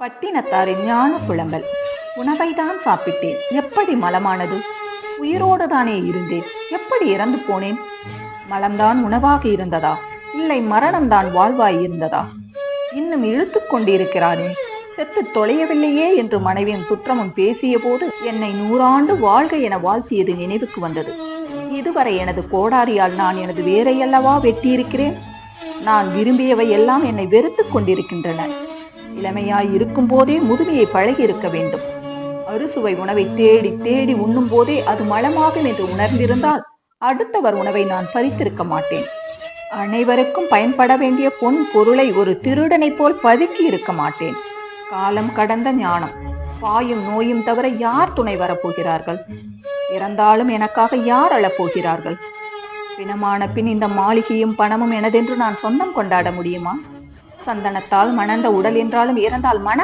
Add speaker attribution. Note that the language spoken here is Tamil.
Speaker 1: பட்டினத்தாரின் ஞான புலம்பல். உணவைதான் சாப்பிட்டேன், எப்படி மலமானது? உயிரோடு தானே இருந்தேன், எப்படி இறந்து போனேன்? மலம்தான் உணவாக இருந்ததா, இல்லை மரணம்தான் வாழ்வாய் இருந்ததா? இன்னும் இழுத்து கொண்டிருக்கிறானே, செத்து தொலையவில்லையே என்று மனைவியும் சுற்றமும் பேசிய போது என்னை 100 ஆண்டு வாழ்க என வாழ்த்தியது நினைவுக்கு வந்தது. இதுவரை எனது கோடாரியால் நான் எனது வேரையல்லவா வெட்டியிருக்கிறேன். நான் விரும்பியவை எல்லாம் என்னை வெறுத்து கொண்டிருக்கின்றன. இளமையாய் இருக்கும் போதே முதுமையை பழகி இருக்க வேண்டும். அறுசுவை உணவை தேடி தேடி உண்ணும் போதே அது மலமாகும் என்று உணர்ந்திருந்தால் அடுத்தவர் உணவை நான் பறித்திருக்க மாட்டேன். அனைவருக்கும் பயன்பட வேண்டிய பொன் பொருளை ஒரு திருடனை போல் பதுக்கி இருக்க மாட்டேன். காலம் கடந்த ஞானம். பாயும் நோயும் தவிர யார் துணை வரப்போகிறார்கள்? இறந்தாலும் எனக்காக யார் அழப்போகிறார்கள்? பிணமான பின் இந்த மாளிகையும் பணமும் எனதென்று நான் சொந்தம் கொண்டாட முடியுமா? சந்தனத்தால் மணந்த உடல் என்றாலும் இறந்தால் மன